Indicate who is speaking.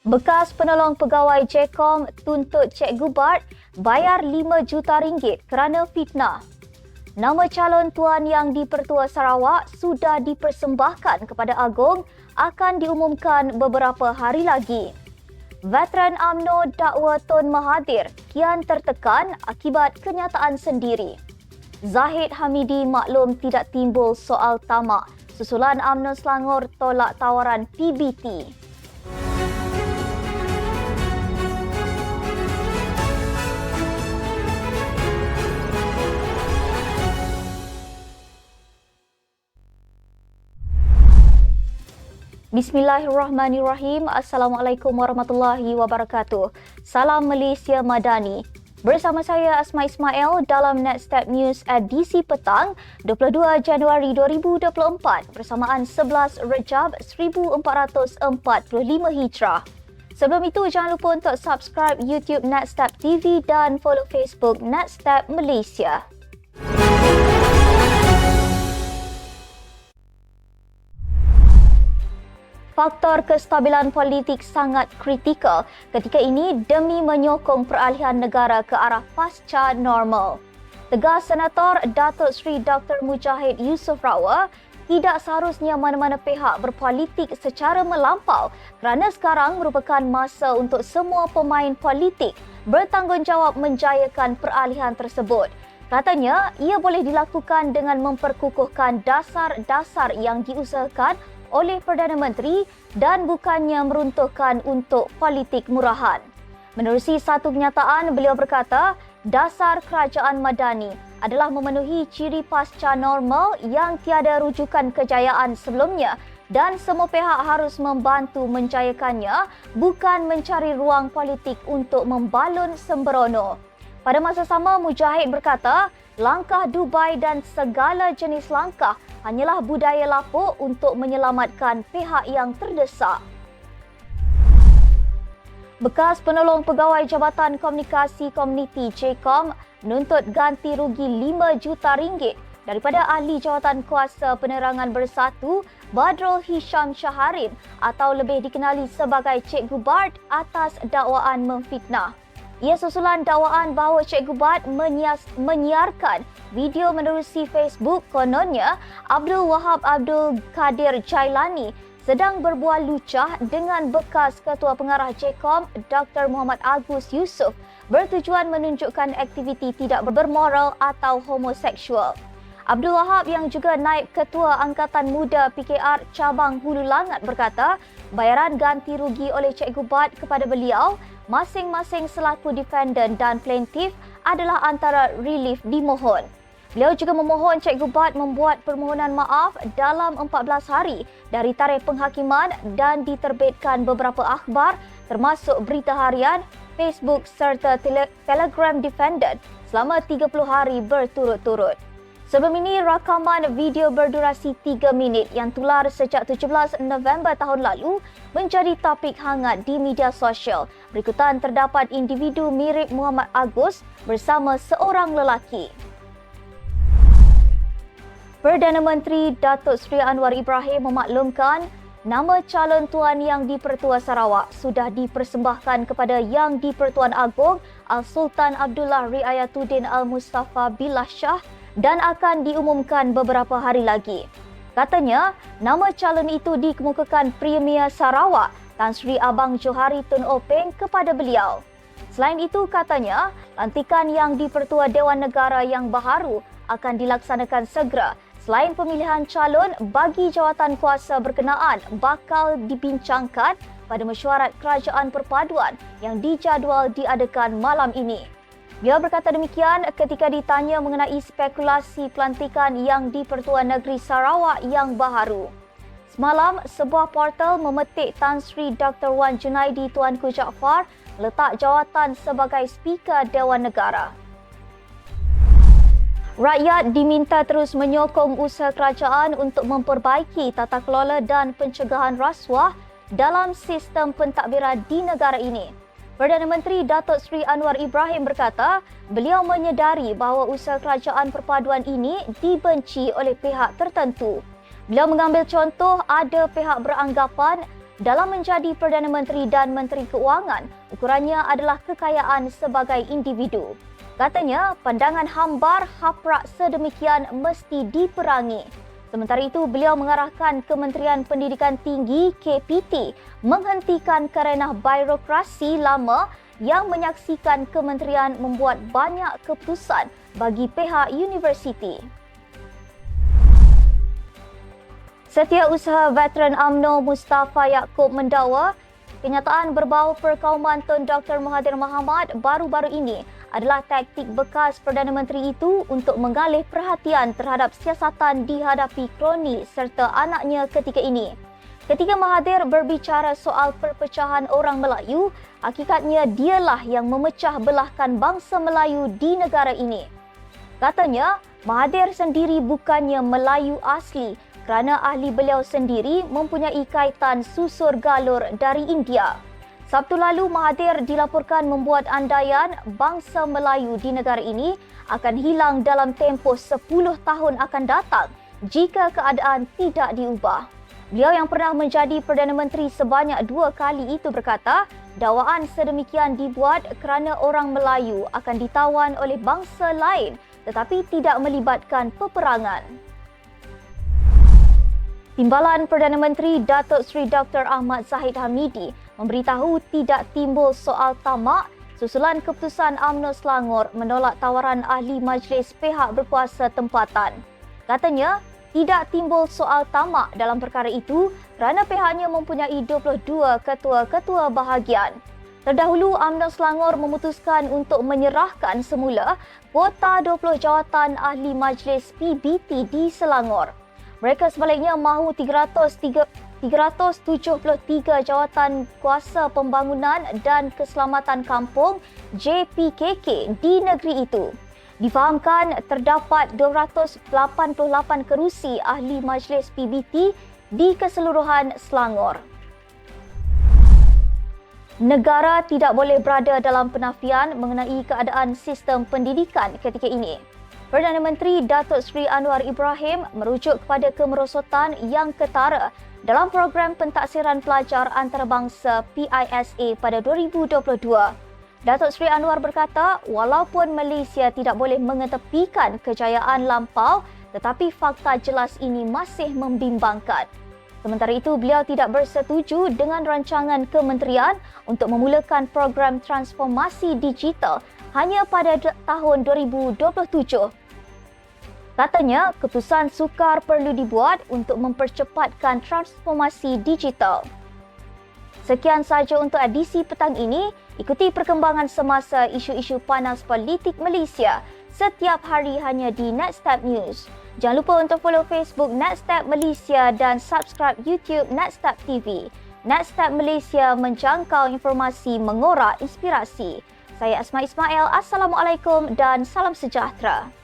Speaker 1: Bekas penolong pegawai JKOM tuntut Cikgu Bart bayar RM5 juta kerana fitnah. Nama calon tuan yang di-Pertua Sarawak sudah dipersembahkan kepada Agong akan diumumkan beberapa hari lagi. Veteran UMNO dakwa Tun Mahathir kian tertekan akibat kenyataan sendiri. Zahid Hamidi maklum tidak timbul soal tamak susulan UMNO Selangor tolak tawaran PBT. Bismillahirrahmanirrahim. Assalamualaikum warahmatullahi wabarakatuh. Salam Malaysia Madani. Bersama saya Asma Ismail dalam Netstep News edisi petang 22 Januari 2024 bersamaan 11 Rejab 1445 Hijrah. Sebelum itu jangan lupa untuk subscribe YouTube Netstep TV dan follow Facebook Netstep Malaysia. Faktor kestabilan politik sangat kritikal ketika ini demi menyokong peralihan negara ke arah pasca normal. Tegas Senator Datuk Seri Dr. Mujahid Yusof Rawat, tidak seharusnya mana-mana pihak berpolitik secara melampau kerana sekarang merupakan masa untuk semua pemain politik bertanggungjawab menjayakan peralihan tersebut. Katanya, ia boleh dilakukan dengan memperkukuhkan dasar-dasar yang diusahakan oleh Perdana Menteri dan bukannya meruntuhkan untuk politik murahan. Menerusi satu kenyataan, beliau berkata, dasar kerajaan madani adalah memenuhi ciri pasca normal yang tiada rujukan kejayaan sebelumnya dan semua pihak harus membantu menjayakannya, bukan mencari ruang politik untuk membalun sembrono. Pada masa sama, Mujahid berkata, langkah Dubai dan segala jenis langkah hanyalah budaya lapuk untuk menyelamatkan pihak yang terdesak. Bekas penolong pegawai Jabatan Komunikasi Komuniti JKOM menuntut ganti rugi RM5 juta daripada ahli jawatan kuasa penerangan bersatu Badrul Hisham Shaharin atau lebih dikenali sebagai Cikgu Bart atas dakwaan memfitnah. Ia susulan dakwaan bahawa Cikgu Bart menyiarkan video menerusi Facebook kononnya Abdul Wahab Abdul Kadir Jailani sedang berbual lucah dengan bekas Ketua Pengarah JKOM Dr. Muhammad Agus Yusof bertujuan menunjukkan aktiviti tidak bermoral atau homoseksual. Abdul Wahab yang juga naib Ketua Angkatan Muda PKR Cabang Hulu Langat berkata, bayaran ganti rugi oleh Cikgu Bart kepada beliau masing-masing selaku defendant dan plaintiff adalah antara relief dimohon. Beliau juga memohon Cikgu Bart membuat permohonan maaf dalam 14 hari dari tarikh penghakiman dan diterbitkan beberapa akhbar termasuk berita harian, Facebook serta Telegram defendant selama 30 hari berturut-turut. Sebelum ini, rakaman video berdurasi 3 minit yang tular sejak 17 November tahun lalu menjadi topik hangat di media sosial. Berikutan terdapat individu mirip Muhammad Agus bersama seorang lelaki. Perdana Menteri Datuk Seri Anwar Ibrahim memaklumkan nama calon tuan yang di-Pertua Sarawak sudah dipersembahkan kepada Yang di-Pertuan Agong Al-Sultan Abdullah Riayatuddin Al-Mustafa Billah Shah dan akan diumumkan beberapa hari lagi. Katanya, nama calon itu dikemukakan Premier Sarawak Tan Sri Abang Johari Tun Openg kepada beliau. Selain itu, katanya, lantikan yang di-Pertua Dewan Negara yang baharu akan dilaksanakan segera. Selain pemilihan calon bagi jawatan kuasa berkenaan bakal dibincangkan pada mesyuarat kerajaan perpaduan yang dijadual diadakan malam ini. Dia berkata demikian ketika ditanya mengenai spekulasi pelantikan yang di-Pertua Negeri Sarawak yang baharu. Semalam, sebuah portal memetik Tan Sri Dr. Wan Junaidi Tuanku Jaafar letak jawatan sebagai Speaker Dewan Negara. Rakyat diminta terus menyokong usaha kerajaan untuk memperbaiki tata kelola dan pencegahan rasuah dalam sistem pentadbiran di negara ini. Perdana Menteri Datuk Seri Anwar Ibrahim berkata, beliau menyedari bahawa usaha kerajaan perpaduan ini dibenci oleh pihak tertentu. Beliau mengambil contoh ada pihak beranggapan dalam menjadi Perdana Menteri dan Menteri Keuangan, ukurannya adalah kekayaan sebagai individu. Katanya, pandangan hambar haprak sedemikian mesti diperangi. Sementara itu, beliau mengarahkan Kementerian Pendidikan Tinggi KPT menghentikan kerana birokrasi lama yang menyaksikan kementerian membuat banyak keputusan bagi pihak universiti. Setiausaha Veteran UMNO Mustafa Yaakob mendakwa kenyataan berbau perkauman Tun Dr. Mahathir Mohamad baru-baru ini adalah taktik bekas Perdana Menteri itu untuk mengalih perhatian terhadap siasatan dihadapi kroni serta anaknya ketika ini. Ketika Mahathir berbicara soal perpecahan orang Melayu, hakikatnya dialah yang memecah belahkan bangsa Melayu di negara ini. Katanya, Mahathir sendiri bukannya Melayu asli kerana ahli beliau sendiri mempunyai kaitan susur galur dari India. Sabtu lalu, Mahathir dilaporkan membuat andaian bangsa Melayu di negara ini akan hilang dalam tempoh 10 tahun akan datang jika keadaan tidak diubah. Beliau yang pernah menjadi Perdana Menteri sebanyak 2 kali itu berkata, dakwaan sedemikian dibuat kerana orang Melayu akan ditawan oleh bangsa lain tetapi tidak melibatkan peperangan. Timbalan Perdana Menteri Datuk Seri Dr. Ahmad Zahid Hamidi memberitahu tidak timbul soal tamak susulan keputusan UMNO Selangor menolak tawaran ahli majlis pihak berkuasa tempatan. Katanya, tidak timbul soal tamak dalam perkara itu kerana pihaknya mempunyai 22 ketua-ketua bahagian. Terdahulu, UMNO Selangor memutuskan untuk menyerahkan semula kuota 20 jawatan ahli majlis PBT di Selangor. Mereka sebaliknya mahu 373 jawatan kuasa pembangunan dan keselamatan kampung JPKK di negeri itu. Difahamkan terdapat 288 kerusi ahli majlis PBT di keseluruhan Selangor. Negara tidak boleh berada dalam penafian mengenai keadaan sistem pendidikan ketika ini. Perdana Menteri Datuk Seri Anwar Ibrahim merujuk kepada kemerosotan yang ketara dalam program pentaksiran pelajar antarabangsa PISA pada 2022. Datuk Seri Anwar berkata, walaupun Malaysia tidak boleh mengetepikan kejayaan lampau, tetapi fakta jelas ini masih membimbangkan. Sementara itu, beliau tidak bersetuju dengan rancangan kementerian untuk memulakan program transformasi digital hanya pada tahun 2027. Katanya, keputusan sukar perlu dibuat untuk mempercepatkan transformasi digital. Sekian sahaja untuk edisi petang ini. Ikuti perkembangan semasa isu-isu panas politik Malaysia setiap hari hanya di Nextstep News. Jangan lupa untuk follow Facebook Nextstep Malaysia dan subscribe YouTube Nextstep TV. Nextstep Malaysia menjangkau informasi mengorak inspirasi. Saya Asma Ismail. Assalamualaikum dan salam sejahtera.